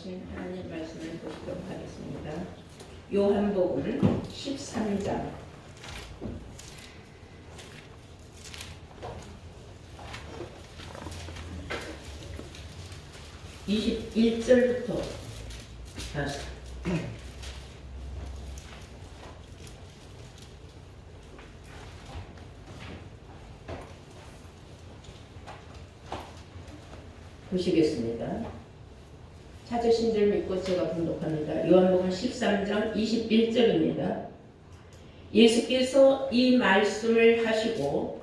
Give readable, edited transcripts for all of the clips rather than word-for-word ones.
하신 하나님 말씀을 보시도록 하겠습니다. 요한복음 13장 21절부터 보시겠습니다. 찾으신 줄 믿고 제가 분독합니다. 요한복음 13장 21절입니다. 예수께서 이 말씀을 하시고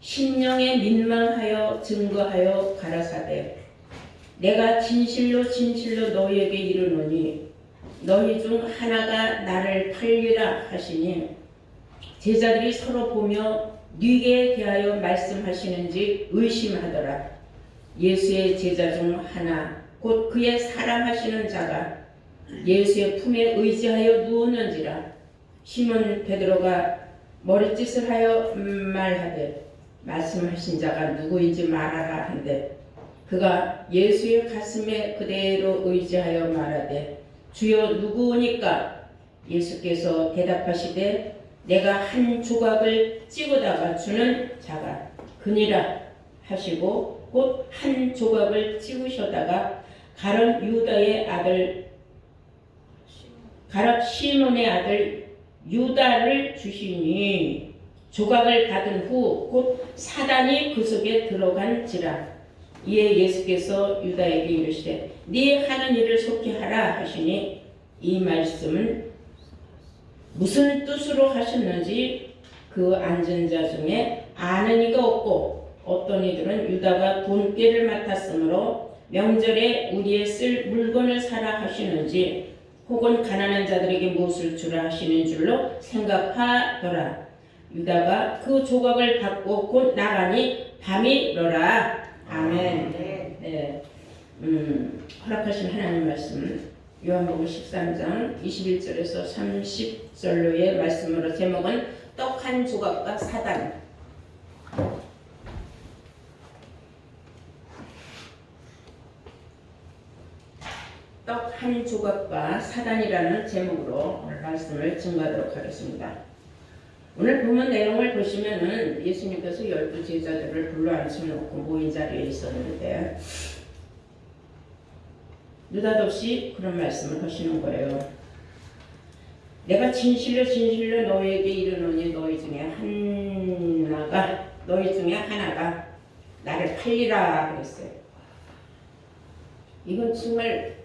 심령에 민망하여 증거하여 가라사대 내가 진실로 진실로 너희에게 이르노니 너희 중 하나가 나를 팔리라 하시니 제자들이 서로 보며 네게 대하여 말씀하시는지 의심하더라. 예수의 제자 중 하나 곧 그의 사랑하시는 자가 예수의 품에 의지하여 누웠는지라. 시몬 베드로가 머리짓을 하여 말하되 말씀하신 자가 누구인지 말하라 한데 그가 예수의 가슴에 그대로 의지하여 말하되 주여 누구오니까? 예수께서 대답하시되 내가 한 조각을 찍어다가 주는 자가 그니라 하시고 곧 한 조각을 찍으셔다가 가룟 시몬의 아들 유다를 주시니 조각을 받은 후 곧 사단이 그 속에 들어간지라. 이에 예수께서 유다에게 이르시되 네 하는 일을 속히 하라 하시니 이 말씀은 무슨 뜻으로 하셨는지 그 앉은 자 중에 아는 이가 없고 어떤 이들은 유다가 돈꾀를 맡았으므로 명절에 우리의 쓸 물건을 사라 하시는지 혹은 가난한 자들에게 무엇을 주라 하시는 줄로 생각하더라. 유다가 그 조각을 받고 곧 나가니 밤이 이러라. 아멘. 네. 허락하신 하나님 말씀 요한복음 13장 21절에서 30절로의 말씀으로 제목은 떡 한 조각과 사단. 떡 한 조각과 사단이라는 제목으로 오늘 말씀을 증거하도록 하겠습니다. 오늘 본문 내용을 보시면은 예수님께서 12제자들을 불러 앉혀놓고 모인 자리에 있었는데 느닷없이 그런 말씀을 하시는 거예요. 내가 진실로 진실로 너희에게 이르노니 너희 중에 하나가 나를 팔리라 그랬어요. 이건 정말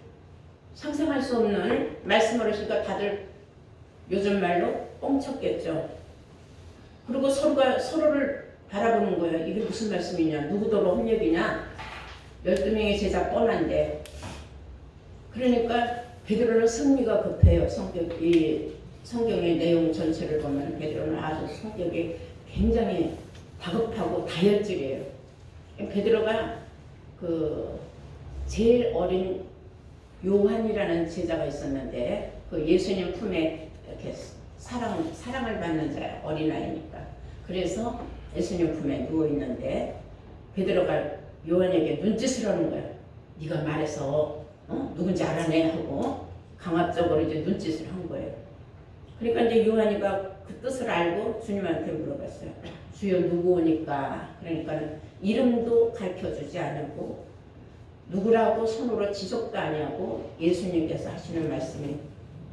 상상할 수 없는 말씀을 하시니까 다들 요즘 말로 뻥쳤겠죠. 그리고 서로가 서로를 바라보는 거예요. 이게 무슨 말씀이냐? 누구더러 한 얘기냐? 12명의 제자 뻔한데. 그러니까 베드로는 성미가 급해요. 성경의 내용 전체를 보면 베드로는 아주 성격이 굉장히 다급하고 다혈질이에요. 베드로가 그 제일 어린 요한이라는 제자가 있었는데 그 예수님 품에 이렇게 사랑을 받는 자야. 어린아이니까. 그래서 예수님 품에 누워있는데 베드로가 요한에게 눈짓을 하는 거야. 네가 말해서 누군지 알아내 하고 강압적으로 이제 눈짓을 한 거예요. 그러니까 이제 요한이가 그 뜻을 알고 주님한테 물어봤어요. 주여 누구오니까? 그러니까 이름도 가르쳐주지 않고 누구라고 손으로 지적도 아니하고 예수님께서 하시는 말씀이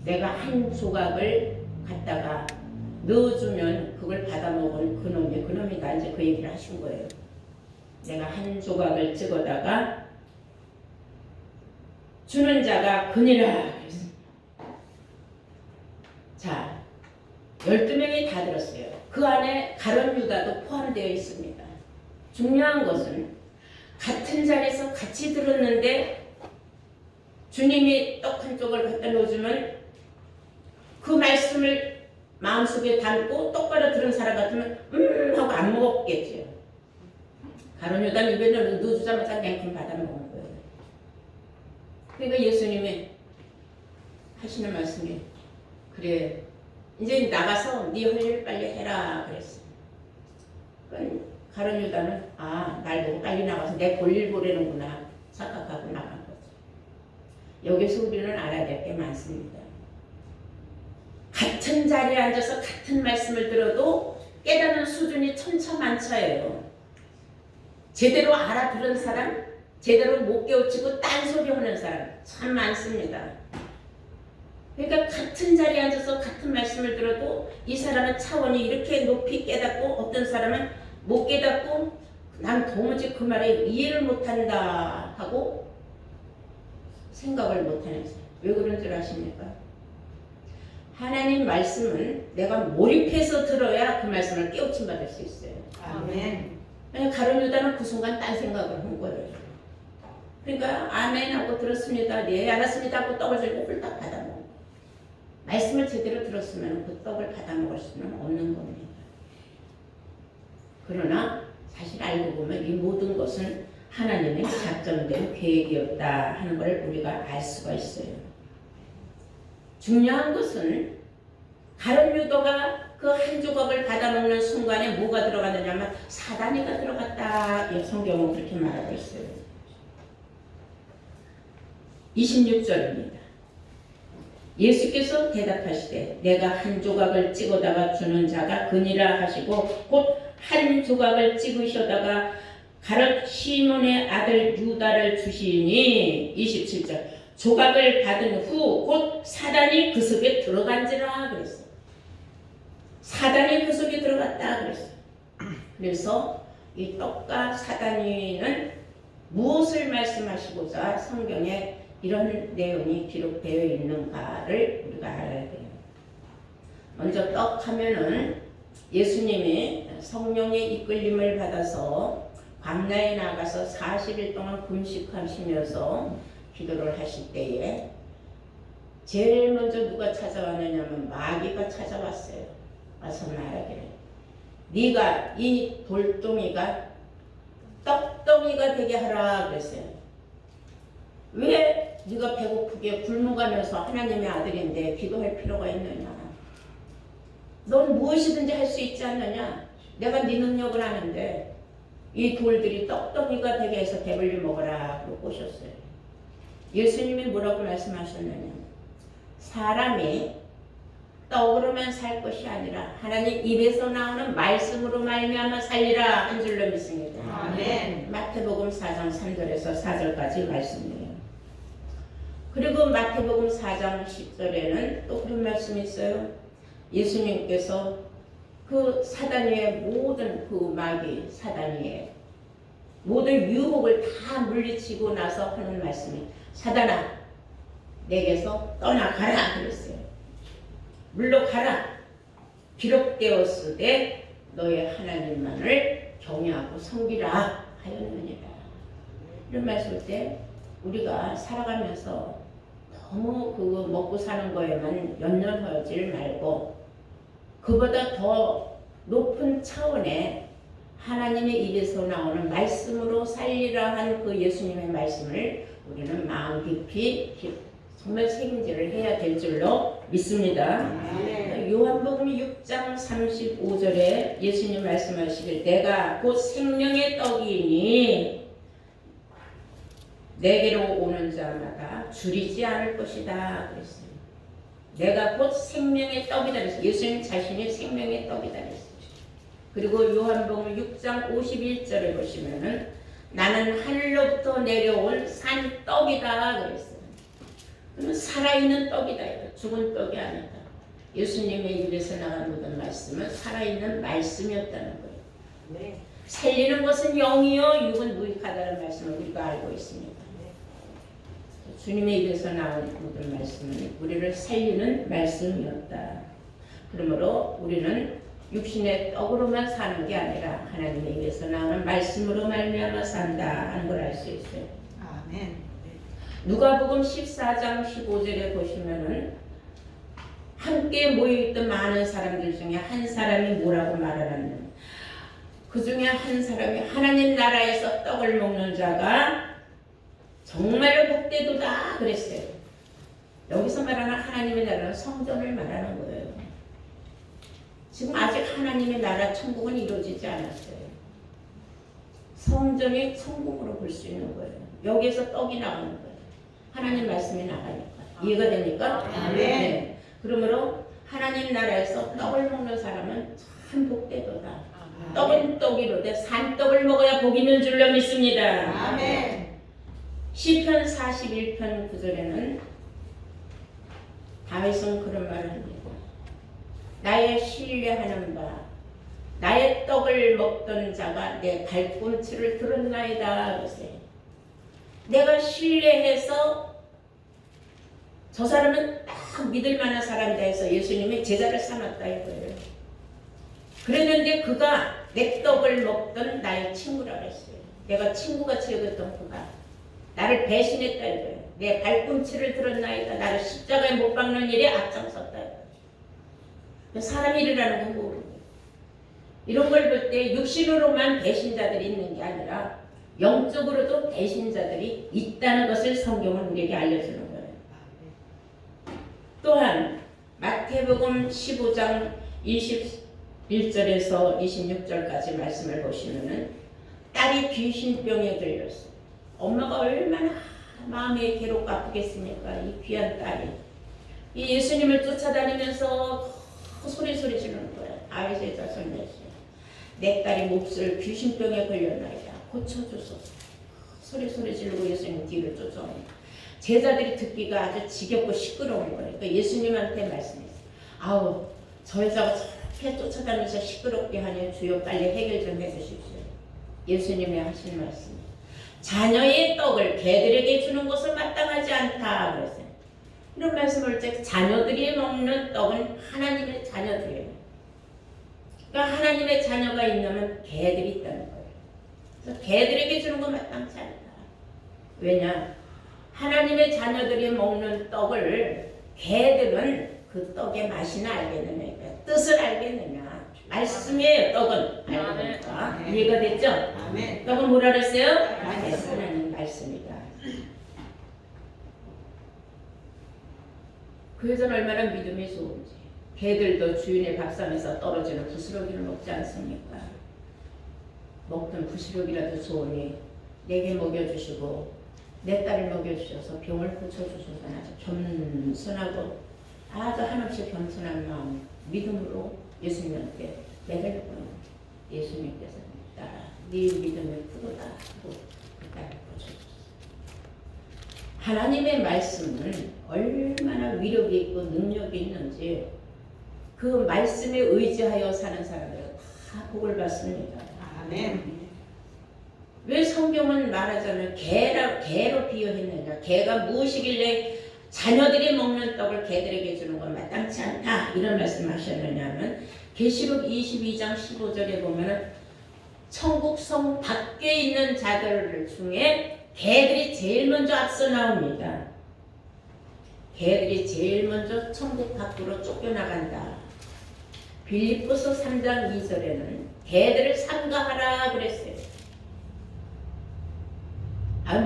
내가 한 조각을 갖다가 넣어주면 그걸 받아먹은 그놈이다. 이제 그 얘기를 하신 거예요. 내가 한 조각을 찍어다가 주는 자가 그니라. 자, 12명이 다 들었어요. 그 안에 가룟 유다도 포함되어 있습니다. 중요한 것은 같은 자리에서 같이 들었는데 주님이 떡 한 쪽을 갖다 놓아주면 그 말씀을 마음속에 담고 똑바로 들은 사람 같으면 하고 안 먹었겠죠. 가룟 유다는 입에 넣어주자마자 냉큼 받아 먹는 거예요. 그러니까 예수님이 하시는 말씀이 그래 이제 나가서 네 할 일 빨리 해라 그랬어요. 가룟 유다는 날 보고 빨리 나가서 내 볼일 보려는구나 착각하고 나간 거죠. 여기서 우리는 알아야 될 게 많습니다. 같은 자리에 앉아서 같은 말씀을 들어도 깨닫는 수준이 천차만차예요. 제대로 알아들은 사람, 제대로 못 깨우치고 딴소리 하는 사람 참 많습니다. 그러니까 같은 자리에 앉아서 같은 말씀을 들어도 이 사람은 차원이 이렇게 높이 깨닫고 어떤 사람은 못 깨닫고 난 도무지 그 말에 이해를 못한다 하고 생각을 못하는 사람. 왜 그런 줄 아십니까? 하나님 말씀은 내가 몰입해서 들어야 그 말씀을 깨우침 받을 수 있어요. 아멘. 가룟 유다는 그 순간 딴 생각을 한 거예요. 그러니까 아멘 하고 들었습니다. 네 알았습니다 하고 떡을 들고 홀딱 받아먹은 거예요. 말씀을 제대로 들었으면 그 떡을 받아먹을 수는 없는 겁니다. 그러나 사실 알고 보면 이 모든 것은 하나님의 작정된 계획이었다 하는 걸 우리가 알 수가 있어요. 중요한 것은 가룟 유다가 그 한 조각을 받아먹는 순간에 뭐가 들어갔느냐면 사단이가 들어갔다. 성경은 그렇게 말하고 있어요. 26절입니다. 예수께서 대답하시되 내가 한 조각을 찍어다가 주는 자가 그니라 하시고 곧 한 조각을 찍으셔다가 가룟 시몬의 아들 유다를 주시니 27절 조각을 받은 후 곧 사단이 그 속에 들어간지라 그랬어. 사단이 그 속에 들어갔다 그랬어. 그래서 이 떡과 사단이는 무엇을 말씀하시고자 성경에 이런 내용이 기록되어 있는가를 우리가 알아야 돼요. 먼저 떡 하면은 예수님이 성령의 이끌림을 받아서 광야에 나가서 40일 동안 금식하시면서 기도를 하실 때에 제일 먼저 누가 찾아왔느냐면 마귀가 찾아왔어요. 와서 말하기를 네가 이 돌덩이가 떡덩이가 되게 하라 그랬어요. 왜 네가 배고프게 굶어가면서 하나님의 아들인데 기도할 필요가 있느냐. 넌 무엇이든지 할 수 있지 않느냐. 내가 네 능력을 아는데 이 돌들이 떡덩이가 되게 해서 배불리 먹어라 그러고 오셨어요. 예수님이 뭐라고 말씀하셨느냐. 사람이 떡으로만 살 것이 아니라 하나님 입에서 나오는 말씀으로 말미암아 살리라 한 줄로 믿습니다. 아멘. 마태복음 4장 3절에서 4절까지 말씀이에요. 그리고 마태복음 4장 10절에는 또 그런 말씀이 있어요. 예수님께서 그 사단의 모든 그 마귀 사단의 모든 유혹을 다 물리치고 나서 하는 말씀이 사단아 내게서 떠나가라 그랬어요. 물러가라. 기록되었으되 너의 하나님만을 경외하고 섬기라 하였느니라. 이런 말씀일 때 우리가 살아가면서 너무 그거 먹고 사는 거에만 연연하지 말고 그보다 더 높은 차원의 하나님의 입에서 나오는 말씀으로 살리라 한 그 예수님의 말씀을 우리는 마음 깊이 정말 책임질을 해야 될 줄로 믿습니다. 요한복음 6장 35절에 예수님 말씀하시길 내가 곧 생명의 떡이니 내게로 오는 자마다 줄이지 않을 것이다 그랬어요. 내가 곧 생명의 떡이다 그랬어요. 예수님 자신이 생명의 떡이다 그랬어요. 그리고 요한복음 6장 51절에 보시면은 나는 하늘로부터 내려온 산 떡이다 그랬어요. 그러면 살아있는 떡이다. 죽은 떡이 아니다. 예수님의 입에서 나간 모든 말씀은 살아있는 말씀이었다는 거예요. 네. 살리는 것은 영이요 육은 무익하다는 말씀을 우리가 알고 있습니다. 주님의 입에서 나온 모든 말씀은 우리를 살리는 말씀이었다. 그러므로 우리는 육신의 떡으로만 사는 게 아니라 하나님의 입에서 나오는 말씀으로 말미암아 산다 하는 걸 알 수 있어요. 아멘. 누가복음 14장 15절에 보시면은 함께 모여있던 많은 사람들 중에 한 사람이 뭐라고 말하냐면 그 중에 한 사람이 하나님 나라에서 떡을 먹는 자가 정말로 복되도다 그랬어요. 여기서 말하는 하나님의 나라는 성전을 말하는 거예요. 지금 아직 하나님의 나라 천국은 이루어지지 않았어요. 성전이 천국으로 볼 수 있는 거예요. 여기에서 떡이 나오는 거예요. 하나님 말씀이 나가니까. 이해가 됩니까? 아멘. 네. 그러므로 하나님 나라에서 떡을 먹는 사람은 참 복되도다. 떡은 떡이로되 산떡을 먹어야 복 있는 줄로 믿습니다. 아멘. 시편 41편 9절에는 다윗은 그런 말을 합니다. 나의 신뢰하는 바 나의 떡을 먹던 자가 내 발꿈치를 들었나이다. 그랬어요. 내가 신뢰해서 저 사람은 딱 믿을 만한 사람이다 해서 예수님이 제자를 삼았다 이거예요. 그랬는데 그가 내 떡을 먹던 나의 친구라고 했어요. 내가 친구같이 여겼던 그가 나를 배신했다 이거예요. 내 발꿈치를 들었나이다. 나를 십자가에 못 박는 일에 앞장섰다 이거예요. 사람 일이라는 건 모르고 이런 걸 볼 때 육신으로만 배신자들이 있는 게 아니라 영적으로도 배신자들이 있다는 것을 성경은 우리에게 알려주는 거예요. 또한 마태복음 15장 21절에서 26절까지 말씀을 보시면은 딸이 귀신병에 걸렸어. 엄마가 얼마나 마음이 괴롭고 아프겠습니까? 이 귀한 딸이 이 예수님을 쫓아다니면서 소리 지르는 거야. 다윗의 자손 예수. 내 딸이 몹쓸 귀신병에 걸렸나이다. 고쳐줘서 소리 지르고 예수님 뒤를 쫓아오니 제자들이 듣기가 아주 지겹고 시끄러운 거예요. 그러니까 예수님한테 말씀했어요. 아우 저 여자가 저렇게 쫓아다니면서 시끄럽게 하니 주여 빨리 해결 좀 해주십시오. 예수님이 하신 말씀. 자녀의 떡을 개들에게 주는 것은 마땅하지 않다 그랬어요. 이런 말씀을 때 자녀들이 먹는 떡은 하나님의 자녀들이에요. 그러니까 하나님의 자녀가 있냐면 개들이 있다는 거예요. 그래서 개들에게 주는 건 마땅치 않다. 왜냐? 하나님의 자녀들이 먹는 떡을 개들은 그 떡의 맛이나 알겠느냐, 뜻을 알겠느냐. 말씀의 떡은 알겠느냐. 이해가 됐죠? 아멘. 떡은 뭐라 그랬어요? 말씀. 하나님 말씀이다. 그 여자는 얼마나 믿음이 좋은지. 개들도 주인의 밥상에서 떨어지는 부스러기를 먹지 않습니까? 먹던 부스러기라도 좋으니 내게 먹여주시고 내 딸을 먹여주셔서 병을 고쳐주셔서 아주 겸손하고 아주 한없이 겸손한 마음 믿음으로 예수님한테 매달렸던 예수님께서 딸아 네 믿음이 크도다 하고 그 딸을 고쳐주셨어요. 하나님의 말씀은 얼마나 위력이 있고 능력이 있는지 그 말씀에 의지하여 사는 사람들은 다 복을 받습니다. 아멘. 왜 성경은 말하자면 개로 비유했느냐? 개가 무엇이길래 자녀들이 먹는 떡을 개들에게 주는 건 마땅치 않다 이런 말씀하셨느냐면 계시록 22장 15절에 보면은 천국성 밖에 있는 자들 중에 개들이 제일 먼저 앞서 나옵니다. 개들이 제일 먼저 천국 밖으로 쫓겨나간다. 빌립보서 3장 2절에는 개들을 삼가하라 그랬어요.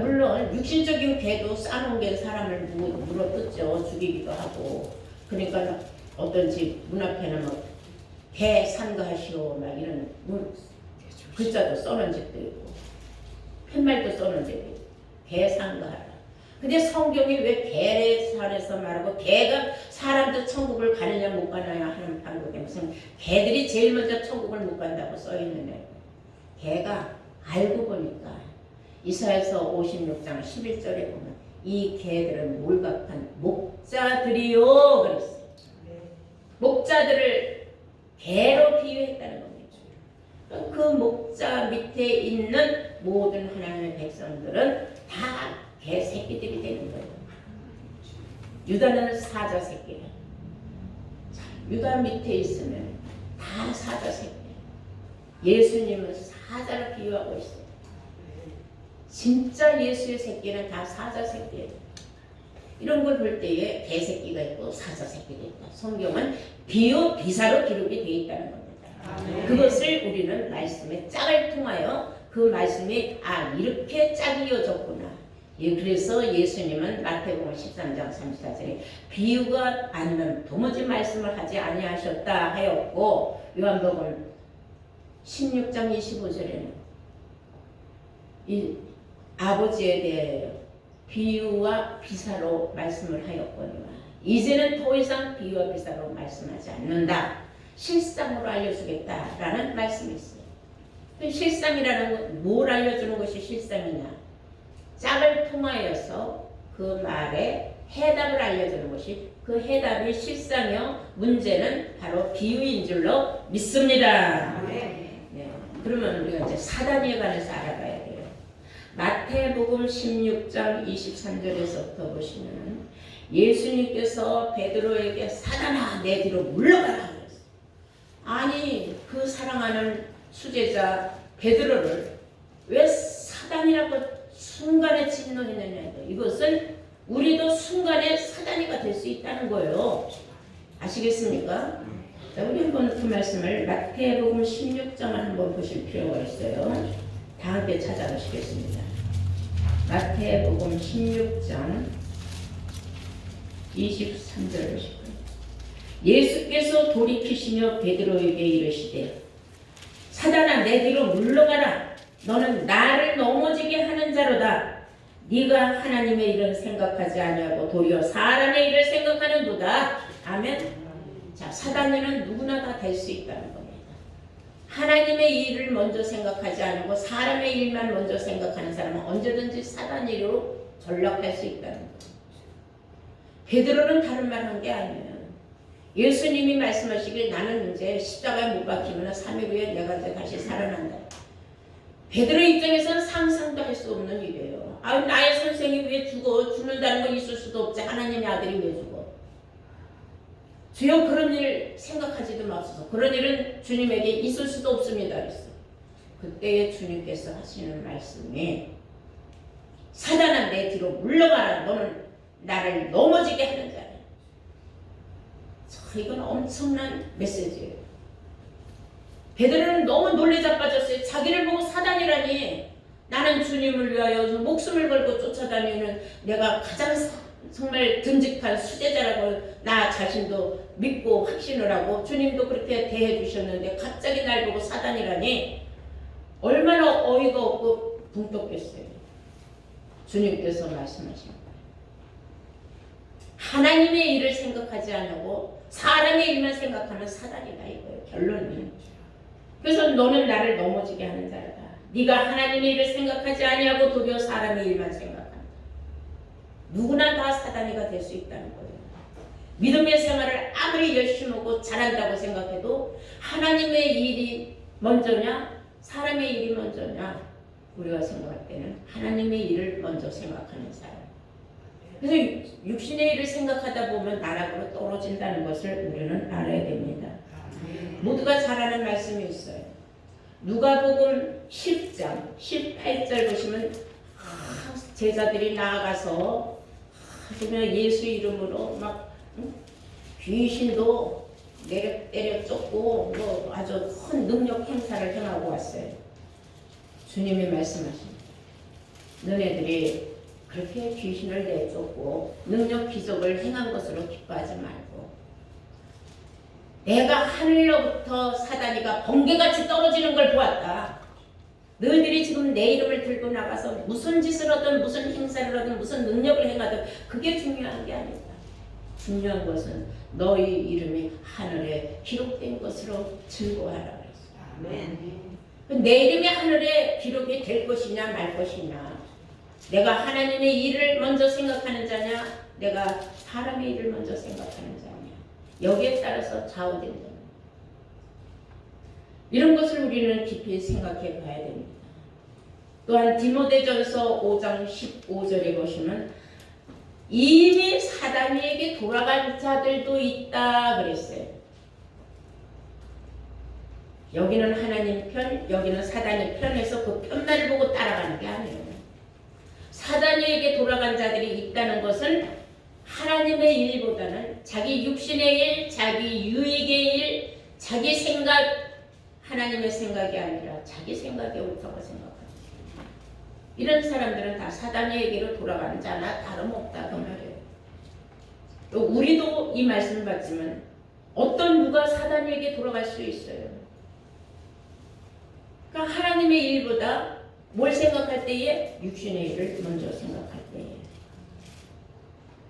물론 육신적인 개도 싸놓은 게 사람을 물어뜯죠. 죽이기도 하고. 그러니까 어떤 집 문 앞에는 개 삼가하시오 막 이런 글자도 써놓은 집도 있고 팻말도 써놓은 집도 있고 개 삼가하라. 근데 성경이 왜 개에 관해서 말하고 개가 사람도 천국을 가느냐 못 가느냐 하는 방법에 무슨 개들이 제일 먼저 천국을 못 간다고 써있느냐. 개가 알고 보니까 이사야서 56장 11절에 보면 이 개들은 몰각한 목자들이요 그랬어요. 목자들을 개로 비유했다는 겁니다. 그 목자 밑에 있는 모든 하나님의 백성들은 다 개 새끼들이 되는 거예요. 유다는 사자 새끼야. 유다 밑에 있으면 다 사자 새끼야. 예수님은 사자를 비유하고 있어요. 진짜 예수의 새끼는 다 사자 새끼예요. 이런 걸 볼 때에 개 새끼가 있고 사자 새끼가 있다. 성경은 비유 비사로 기록이 되어 있다는 겁니다. 그것을 우리는 말씀의 짝을 통하여 그 말씀이 이렇게 짝이 이어졌구나. 그래서 예수님은 마태복음 13장 34절에 비유가 아니면 도무지 말씀을 하지 아니하셨다 하였고 요한복음 16장 25절에는 이 아버지에 대하여 비유와 비사로 말씀을 하였거니와 이제는 더 이상 비유와 비사로 말씀하지 않는다. 실상으로 알려주겠다라는 말씀이 있어요. 실상이라는 건 뭘 알려주는 것이 실상이냐? 짝을 통하여서 그 말에 해답을 알려주는 것이 그 해답이 실상이요. 문제는 바로 비유인 줄로 믿습니다. 네. 그러면 우리가 이제 사단에 관해서 알아봐야 돼요. 마태복음 16장 23절에서부터 보시면 예수님께서 베드로에게 사단아 내 뒤로 물러가라 그랬어요. 아니 그 사랑하는 수제자 베드로를 왜 사단이라고 순간에 진노했느냐. 이것은 우리도 순간에 사단이가 될 수 있다는 거예요. 아시겠습니까? 자, 우리 한번 그 말씀을 마태복음 16장을 한번 보실 필요가 있어요. 다 함께 찾아보시겠습니다. 마태복음 16장 23절을 보시고요. 예수께서 돌이키시며 베드로에게 이르시되 사단아 내 뒤로 물러가라. 너는 나를 넘어지게 하는 자로다. 네가 하나님의 일을 생각하지 아니하고 도리어 사람의 일을 생각하는도다. 아멘. 자, 사단이는 누구나 다 될 수 있다는 겁니다. 하나님의 일을 먼저 생각하지 않고 사람의 일만 먼저 생각하는 사람은 언제든지 사단이로 전락할 수 있다는 겁니다. 베드로는 다른 말 한 게 아니에요. 예수님이 말씀하시길 나는 이제 십자가에 못 박히면 3일 후에 내가 이제 다시 살아난다. 베드로 입장에서는 상상도 할 수 없는 일이에요. 아, 나의 선생이 왜 죽어? 죽는다는 건 있을 수도 없지. 하나님의 아들이 왜 죽어? 주여 그런 일 생각하지도 마소서. 그런 일은 주님에게 있을 수도 없습니다. 그랬어. 그때에 주님께서 하시는 말씀이 사단아 내 뒤로 물러가라. 너는 나를 넘어지게 하는 자야. 이건 엄청난 메시지예요. 베드로는 너무 놀래 자빠졌어요. 자기를 보고 사단이라니. 나는 주님을 위하여 목숨을 걸고 쫓아다니는 내가 가장 정말 듬직한 수제자라고 나 자신도 믿고 확신을 하고 주님도 그렇게 대해 주셨는데 갑자기 날 보고 사단이라니 얼마나 어이가 없고 붕떴겠어요. 주님께서 말씀하신 거예요. 하나님의 일을 생각하지 않고 사람의 일만 생각하는 사단이다 이거예요. 결론은. 그래서 너는 나를 넘어지게 하는 자라다. 네가 하나님의 일을 생각하지 아니하고 도리어 사람의 일만 생각한다. 누구나 다 사단이가 될 수 있다는 거예요. 믿음의 생활을 아무리 열심히 하고 잘한다고 생각해도 하나님의 일이 먼저냐 사람의 일이 먼저냐 우리가 생각할 때는 하나님의 일을 먼저 생각하는 사람. 그래서 육신의 일을 생각하다 보면 나락으로 떨어진다는 것을 우리는 알아야 됩니다. 모두가 잘 아는 말씀이 있어요. 누가복음 10장 18절 보시면 제자들이 나아가서 정말 예수 이름으로 막 귀신도 때려 쫓고 뭐 아주 큰 능력 행사를 행하고 왔어요. 주님이 말씀하십니다. 너네들이 그렇게 귀신을 내쫓고 능력 기적을 행한 것으로 기뻐하지 말고 내가 하늘로부터 사단이가 번개같이 떨어지는 걸 보았다. 너희들이 지금 내 이름을 들고 나가서 무슨 짓을 하든 무슨 행사를 하든 무슨 능력을 행하든 그게 중요한 게 아니다. 중요한 것은 너희 이름이 하늘에 기록된 것으로 즐거워하라 그랬어요. 아멘. 내 이름이 하늘에 기록이 될 것이냐 말 것이냐 내가 하나님의 일을 먼저 생각하는 자냐 내가 사람의 일을 먼저 생각하는 자냐 여기에 따라서 좌우된다. 이런 것을 우리는 깊이 생각해 봐야 됩니다. 또한 디모데전서 5장 15절에 보시면 이미 사단에게 돌아간 자들도 있다 그랬어요. 여기는 하나님 편, 여기는 사단의 편에서 그 편만 보고 따라가는 게 아니에요. 사단에게 돌아간 자들이 있다는 것은 하나님의 일보다는 자기 육신의 일, 자기 유익의 일, 자기 생각, 하나님의 생각이 아니라 자기 생각에 옳다고 생각합니다. 이런 사람들은 다 사단에게로 돌아가는 자나 다름없다 그 말이에요. 또 우리도 이 말씀을 받지만 어떤 누가 사단에게 돌아갈 수 있어요. 그러니까 하나님의 일보다 뭘 생각할 때에 육신의 일을 먼저 생각할 때에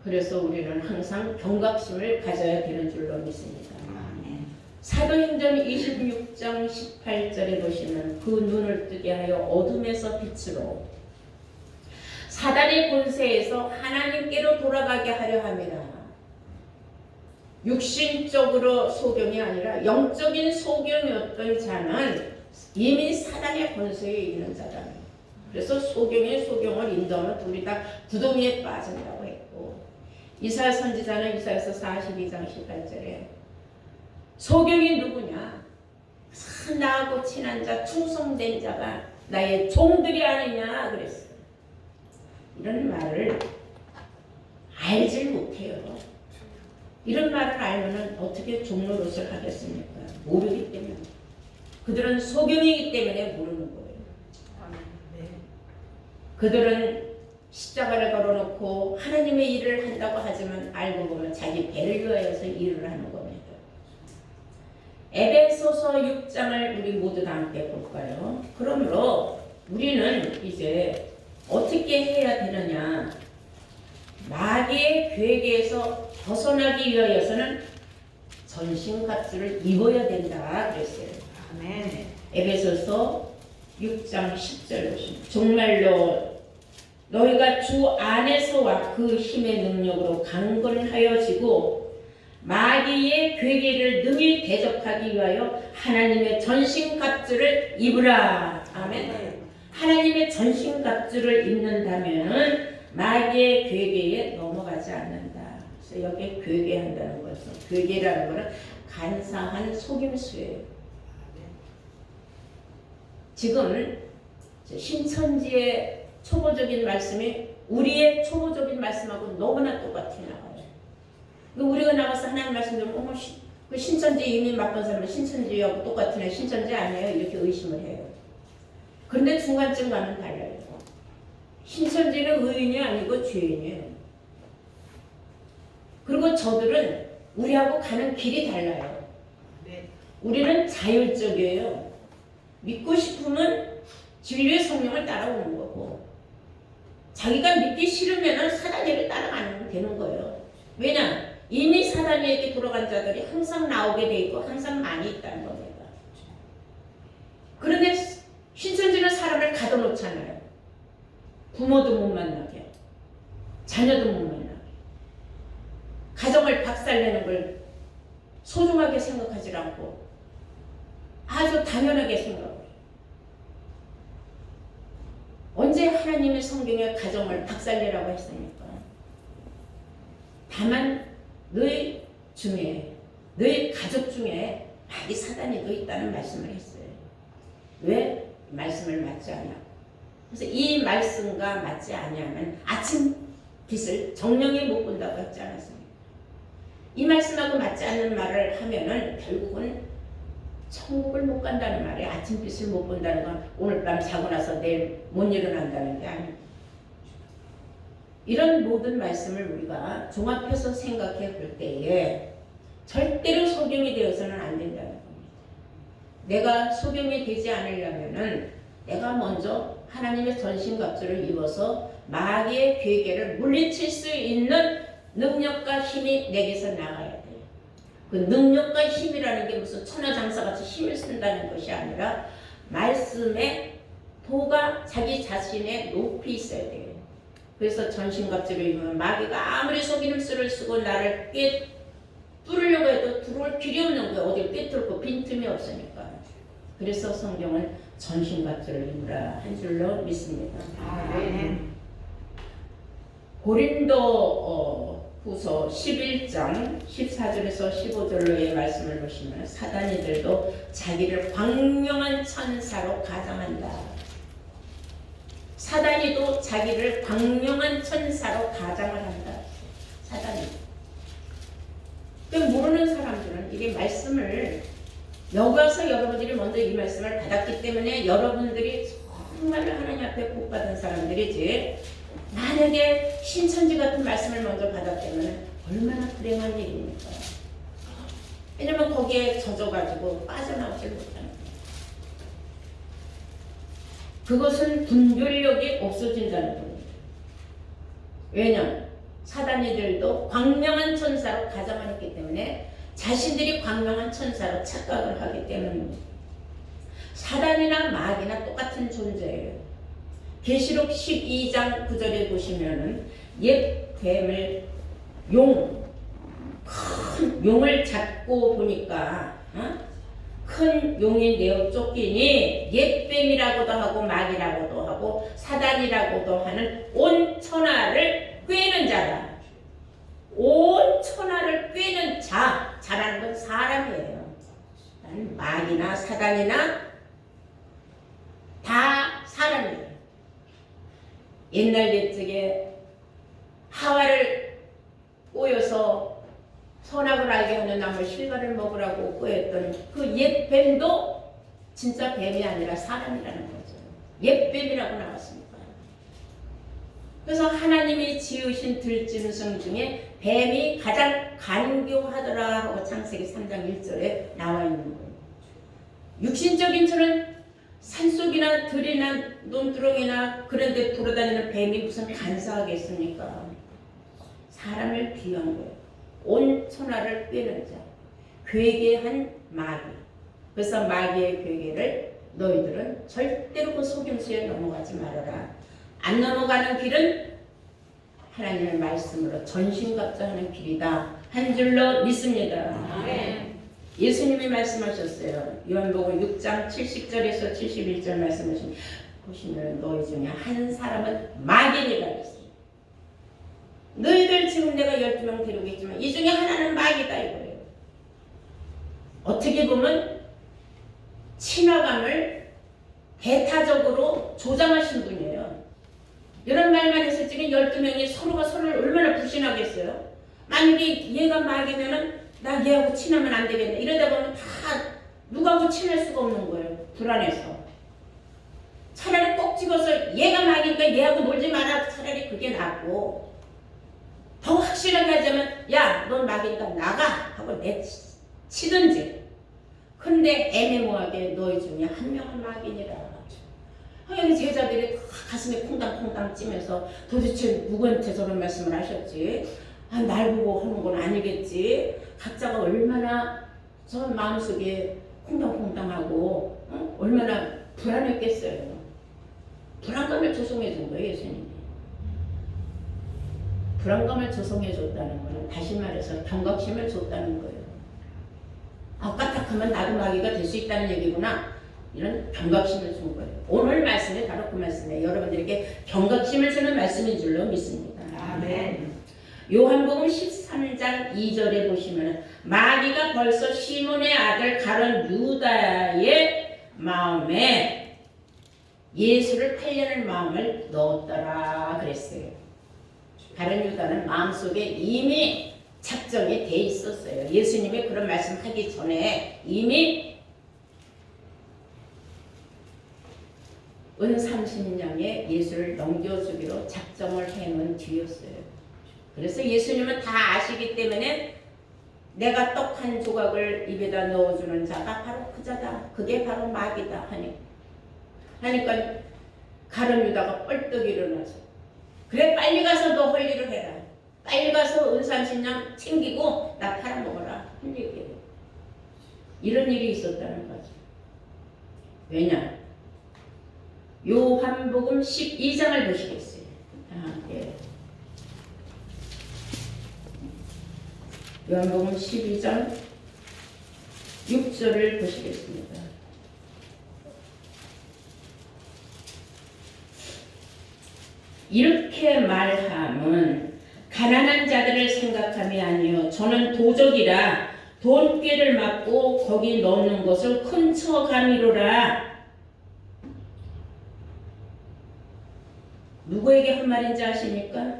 그래서 우리는 항상 경각심을 가져야 되는 줄로 믿습니다. 아멘. 사도행전 26장 18절에 보시면 그 눈을 뜨게 하여 어둠에서 빛으로 사단의 권세에서 하나님께로 돌아가게 하려 함이라. 육신적으로 소경이 아니라 영적인 소경이었던 자는 이미 사단의 권세에 있는 자다. 그래서 소경의 소경을 인정하면 둘이 다 구덩이에 빠진다고 했고, 이사야 선지자는 이사야서 42장 18절에 소경이 누구냐? 나하고 친한 자, 충성된 자가 나의 종들이 아니냐 그랬어요. 이런 말을 알질 못해요. 이런 말을 알면 어떻게 종노릇을 하겠습니까? 모르기 때문에. 그들은 소경이기 때문에 모르는 거예요. 네. 그들은 십자가를 걸어놓고 하나님의 일을 한다고 하지만 알고 보면 자기 배를 위하여서 일을 하는 겁니다. 에베소서 6장을 우리 모두 다 함께 볼까요? 그러므로 우리는 이제 어떻게 해야 되느냐? 마귀의 괴계에서 벗어나기 위하여서는 전신갑주를 입어야 된다 그랬어요. 아멘. 에베소서 6장 10절 보시면 정말로 너희가 주 안에서와 그 힘의 능력으로 강건하여지고 마귀의 괴계를 능히 대적하기 위하여 하나님의 전신갑주를 입으라. 아멘. 하나님의 전신갑주를 입는다면 마귀의 괴계에 넘어가지 않는다. 그래서 여기에 괴계한다는 것은, 괴계라는 것은 간사한 속임수예요. 지금 신천지의 초보적인 말씀이 우리의 초보적인 말씀하고 너무나 똑같이 나와요. 우리가 나가서 하나님 말씀 들으면 어머 그 신천지 이미 맡은 사람은 신천지하고 똑같으네, 신천지 아니에요, 이렇게 의심을 해요. 그런데 중간쯤 가면 달라요. 신천지는 의인이 아니고 죄인이에요. 그리고 저들은 우리하고 가는 길이 달라요. 우리는 자율적이에요. 믿고 싶으면 진리의 성령을 따라오는 거고, 자기가 믿기 싫으면 사단에게 따라가면 되는 거예요. 왜냐? 이미 사단에게 돌아간 자들이 항상 나오게 돼 있고 항상 많이 있다는 겁니다. 그런데 신천지는 사람을 가둬놓잖아요. 부모도 못 만나게, 자녀도 못 만나게, 가정을 박살내는 걸 소중하게 생각하지 않고 아주 당연하게 생각해요. 언제 하나님의 성경에 가정을 박살내라고 했습니까? 다만 너희 중에, 너희 가족 중에 마귀 사단이 또 있다는 말씀을 했어요. 왜? 말씀을 맞지 않아. 그래서 이 말씀과 맞지 아니하면 아침 빛을 정령이 못 본다고 했지 않았습니까? 이 말씀하고 맞지 않는 말을 하면은 결국은 천국을 못 간다는 말이에요. 아침빛을 못 본다는 건 오늘 밤 자고 나서 내일 못 일어난다는 게 아니에요. 이런 모든 말씀을 우리가 종합해서 생각해 볼 때에 절대로 소경이 되어서는 안 된다는 겁니다. 내가 소경이 되지 않으려면은 내가 먼저 하나님의 전신갑주를 입어서 마귀의 괴계를 물리칠 수 있는 능력과 힘이 내게서 나가야 돼요. 그 능력과 힘이라는 게 무슨 천하장사같이 힘을 쓴다는 것이 아니라 말씀에 도가 자기 자신의 높이 있어야 돼요. 그래서 전신갑주를 입으면 마귀가 아무리 속이는 수를 쓰고 나를 뚫으려고 해도 들어올 필요 없는 거예요. 어딜 꿰뚫고 빈틈이 없으니까. 그래서 성경은 전신갑주를 입으라 한 줄로 믿습니다. 아멘. 고린도 후서 11장 14절에서 15절로의 말씀을 보시면 사단이들도 자기를 광명한 천사로 가장한다. 사단이도 자기를 광명한 천사로 가장을 한다. 사단이. 모르는 사람들은 이게 말씀을 여기서 여러분들이 먼저 이 말씀을 받았기 때문에 여러분들이 정말로 하나님 앞에 복받은 사람들이지, 만약에 신천지 같은 말씀을 먼저 받았다면 얼마나 불행한 일입니까? 왜냐면 거기에 젖어가지고 빠져나오지 못하는 거예요. 그것은 분별력이 없어진다는 겁니다. 왜냐? 사단이들도 광명한 천사로 가정을 했기 때문에 자신들이 광명한 천사로 착각을 하기 때문입니다. 사단이나 마귀나 똑같은 존재예요. 계시록 12장 9절에 보시면은 옛 뱀을 큰 용을 잡고 보니까 큰 용이 내어 쫓기니 옛 뱀이라고도 하고 마귀라고도 하고 사단이라고도 하는 온 천하를 꿰는 자라. 온 천하를 꿰는 자라는 건 사람이에요. 마귀나 사단이나 다 사람이에요. 옛날 옛적에 하와를 꼬여서 선악을 알게 하는 나무 실과를 먹으라고 꼬였던 그 옛 뱀도 진짜 뱀이 아니라 사람이라는 거죠. 옛 뱀이라고 나왔습니다. 그래서 하나님이 지으신 들짐승 중에 뱀이 가장 간교하더라 하고 창세기 3장 1절에 나와 있는 거예요. 육신적인 저는 산속이나 들이나 논두렁이나 그런 데 돌아다니는 뱀이 무슨 간사하겠습니까? 사람을 비유한 거예요. 온 천하를 꿰는 자, 괴계한 마귀. 그래서 마귀의 괴계를 너희들은 절대로 그 속임수에 넘어가지 말아라. 안 넘어가는 길은 하나님의 말씀으로 전신갑주하는 길이다 한 줄로 믿습니다. 아멘. 예수님이 말씀하셨어요. 요한복음 6장 70절에서 71절 보시면 너희 중에 한 사람은 마귀니라 그랬어요. 너희들 지금 내가 12명 데리고 있지만 이 중에 하나는 마귀다 이거예요. 어떻게 보면 친화감을 대타적으로 조장하신 분이에요. 이런 말만 했을 적에 12명이 서로가 서로를 얼마나 불신하겠어요. 만약에 얘가 마귀면은 나 얘하고 친하면 안 되겠네. 이러다 보면 다 누구하고 친할 수가 없는 거예요. 불안해서. 차라리 꼭 집어서 얘가 마귀니까 얘하고 놀지 마라. 차라리 그게 낫고 더 확실하게 하자면 야, 넌 마귀니까 나가 하고 내치든지. 근데 애매모호하게 너희 중에 한 명은 마귀니라. 하여간 제자들이 다 가슴에 콩당콩당 찌면서 도대체 누구한테 저런 말씀을 하셨지? 아, 날 보고 하는 건 아니겠지? 각자가 얼마나 저 마음속에 콩당콩당하고 얼마나 불안했겠어요. 불안감을 조성해 준 거예요, 예수님이. 불안감을 조성해 줬다는 거는 다시 말해서 경각심을 줬다는 거예요. 아, 까딱하면 나도 마귀가 될 수 있다는 얘기구나. 이런 경각심을 준 거예요. 오늘 말씀이 바로 그 말씀이에요. 여러분들에게 경각심을 주는 말씀인 줄로 믿습니다. 아멘. 요한복음 13장 2절에 보시면 마귀가 벌써 시몬의 아들 가룟 유다의 마음에 예수를 팔려는 마음을 넣었더라 그랬어요. 가룟 유다는 마음속에 이미 작정이 돼 있었어요. 예수님이 그런 말씀하기 전에 이미 은 30냥에 예수를 넘겨주기로 작정을 해놓은 뒤였어요. 그래서 예수님은 다 아시기 때문에 내가 떡 한 조각을 입에다 넣어주는 자가 바로 그 자다. 그게 바로 마귀다 하니까 가룟 유다가 뻘떡 일어나서 그래 빨리 가서 너 할 일을 해라. 빨리 가서 은 30냥 챙기고 나 팔아먹어라. 한 얘기예요. 이런 일이 있었다는 거죠. 왜냐? 요한복음 12장을 보시겠어요. 예. 요한복음 12장 6절을 보시겠습니다. 이렇게 말함은 가난한 자들을 생각함이 아니요 저는 도적이라 돈꾀를 맞고 거기 넣는 것을 큰 척함이로라. 누구에게 한 말인지 아십니까?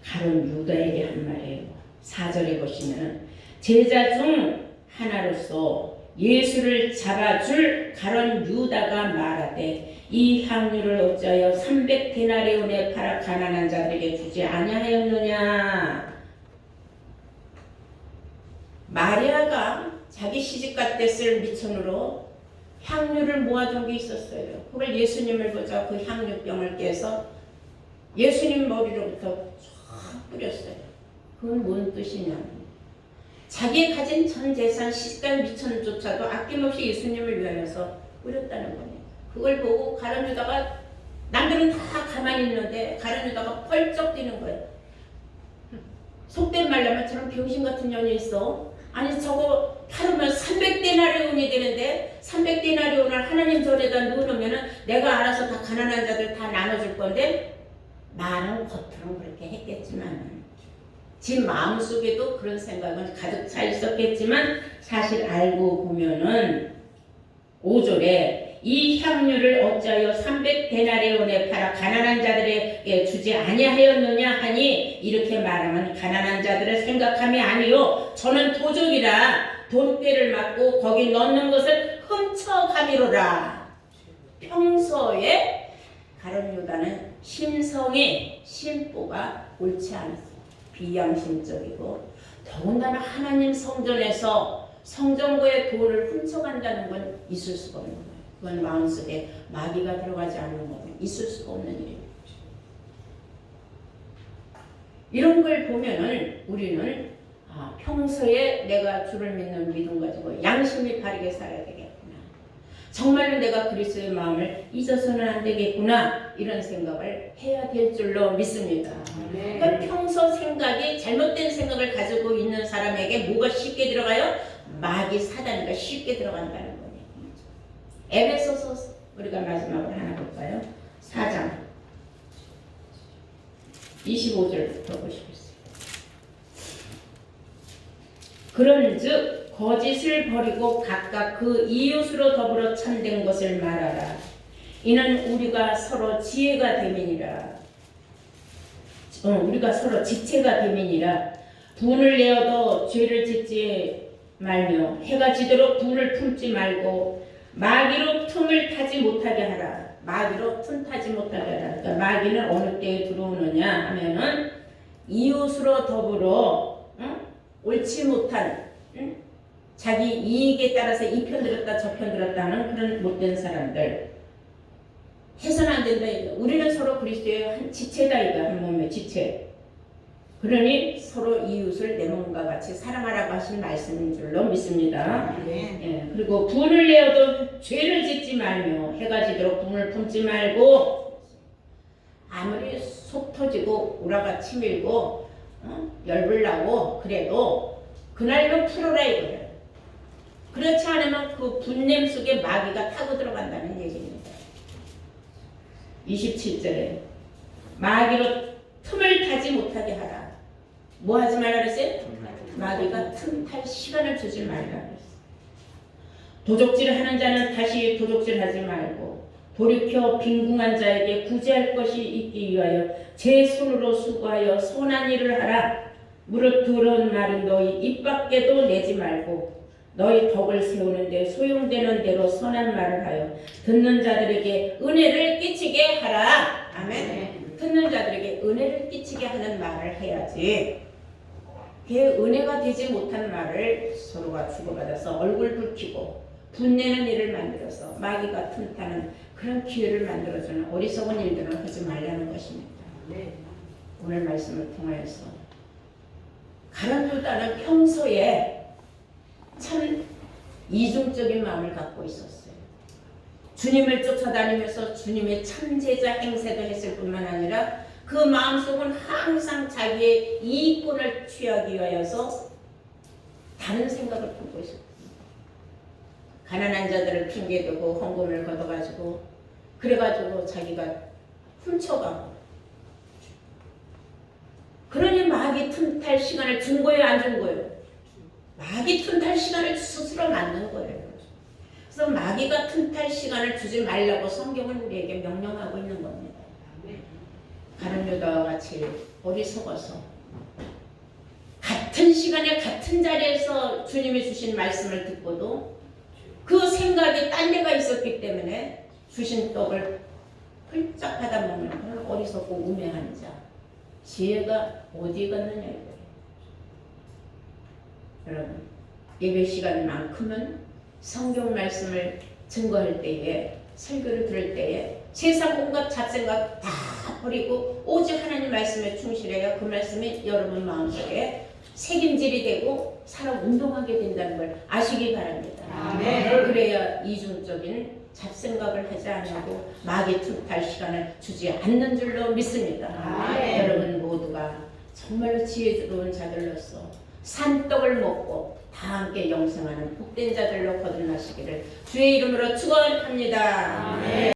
가룟 유다에게 한 말이에요. 4절에 보시면 제자 중 하나로서 예수를 잡아줄 가룟 유다가 말하되 이 향유를 어찌하여 300데나리온에 팔아 가난한 자들에게 주지 아니하였느냐. 마리아가 자기 시집갈 때 쓸 미천으로 향유를 모아둔 게 있었어요. 그걸 예수님을 보자 그 향유병을 깨서 예수님 머리로부터 쫙 뿌렸어요. 그건 뭔 뜻이냐면 자기 가진 전 재산 시간 미천조차도 아낌없이 예수님을 위하여서 뿌렸다는 거예요. 그걸 보고 가룟 유다가 남들은 다 가만히 있는데 가룟 유다가 펄쩍 뛰는 거예요. 속된 말로 저런 병신 같은 년이 있어. 아니 저거 팔으면 300데나리온이 되는데 300데나리온을 하나님 전에다 넣어놓으면 내가 알아서 다 가난한 자들 다 나눠줄 건데 말은 겉으로는 그렇게 했겠지만 지 마음속에도 그런 생각은 가득 차 있었겠지만 사실 알고 보면은 5절에 이 향유를 어찌하여 300데나리온에 팔아 가난한 자들에게 주지 아니하였느냐 하니 이렇게 말하면 가난한 자들을 생각함이 아니요 저는 도적이라 돈꾀를 맞고 거기 넣는 것을 훔쳐가미로라. 평소에 가룟 유다는 심성의 심보가 옳지 않았어요. 비양심적이고 더군다나 하나님 성전에서 성전고의 돈을 훔쳐간다는 건 있을 수가 없는 거예요. 그건 마음속에 마귀가 들어가지 않는 거면 있을 수가 없는 일이에요. 이런 걸 보면은 우리는 평소에 내가 주를 믿는 믿음 가지고 양심이 바르게 살아야 되겠구나. 정말로 내가 그리스도의 마음을 잊어서는 안 되겠구나. 이런 생각을 해야 될 줄로 믿습니다. 그러니까 평소 생각이 잘못된 생각을 가지고 있는 사람에게 뭐가 쉽게 들어가요? 마귀 사단이가 쉽게 들어간다는 거예요. 에베소서 우리가 마지막으로 하나 볼까요? 4장 25절부터 보시겠어요. 그런즉 거짓을 버리고 각각 그 이웃으로 더불어 참된 것을 말하라. 이는 우리가 서로 지혜가 됨이니라. 우리가 서로 지체가 됨이니라. 분을 내어도 죄를 짓지 말며 해가 지도록 분을 품지 말고 마귀로 틈을 타지 못하게 하라. 마귀로 틈 타지 못하게 하라. 그러니까 마귀는 어느 때에 들어오느냐 하면은 이웃으로 더불어 옳지 못한 자기 이익에 따라서 이 편 들었다 저 편 들었다 하는 그런 못된 사람들 해서는 안 된다. 우리는 서로 그리스도의 한 지체다. 이거 한 몸의 지체. 그러니 서로 이웃을 내 몸과 같이 사랑하라고 하신 말씀인 줄로 믿습니다. 예, 그리고 분을 내어도 죄를 짓지 말며 해가 지도록 분을 품지 말고 아무리 속 터지고 우라가 치밀고 열불 나고 그래도 그날로 풀어라 이거예요. 그렇지 않으면 그 분냄 속에 마귀가 타고 들어간다는 얘기입니다. 27절에 마귀로 틈을 타지 못하게 하라. 뭐 하지 말라 그랬어요? 마귀가 틈탈 시간을 주지 말라 그랬어요. 도적질을 하는 자는 다시 도적질하지 말고 돌이켜 빈궁한 자에게 구제할 것이 있기 위하여 제 손으로 수고하여 선한 일을 하라. 무릇 더러운 말은 너희 입 밖에도 내지 말고 너희 덕을 세우는데 소용되는 대로 선한 말을 하여 듣는 자들에게 은혜를 끼치게 하라. 아멘. 듣는 자들에게 은혜를 끼치게 하는 말을 해야지. 그 은혜가 되지 못한 말을 서로가 주고받아서 얼굴 붉히고 분내는 일을 만들어서 마귀가 틈타는 그런 기회를 만들어주는 어리석은 일들을 하지 말라는 것입니다. 오늘 말씀을 통하여서 가룟 유다는 평소에 참 이중적인 마음을 갖고 있었어요. 주님을 쫓아다니면서 주님의 참제자 행세도 했을 뿐만 아니라 그 마음속은 항상 자기의 이익권을 취하기 위하여서 다른 생각을 품고 있었거든요. 가난한 자들을 핑계대고 헌금을 걷어가지고 그래가지고 자기가 훔쳐가고 그러니 마귀 틈탈 시간을 준 거예요? 안 준 거예요? 마귀 틈탈 시간을 스스로 만든 거예요. 그래서 마귀가 틈탈 시간을 주지 말라고 성경은 우리에게 명령하고 있는 겁니다. 가룟 유다와 같이 어리석어서 같은 시간에 같은 자리에서 주님이 주신 말씀을 듣고도 그 생각이 딴 데가 있었기 때문에 주신 떡을 훌쩍 받아먹는 그런 어리석고 우매한 자. 지혜가 어디 갔느냐 이거예요. 여러분, 예배 시간만큼은 성경 말씀을 증거할 때에 설교를 들을 때에 세상 온갖 잡생각 다 버리고 오직 하나님 말씀에 충실해야 그 말씀이 여러분 마음속에 색임질이 되고 살아 운동하게 된다는 걸 아시기 바랍니다. 아멘. 그래야 이중적인 잡생각을 하지 않고 마귀 틈탈 시간을 주지 않는 줄로 믿습니다. 아멘. 여러분 모두가 정말로 지혜로운 자들로서 산떡을 먹고 다 함께 영생하는 복된 자들로 거듭나시기를 주의 이름으로 축원합니다. 아멘.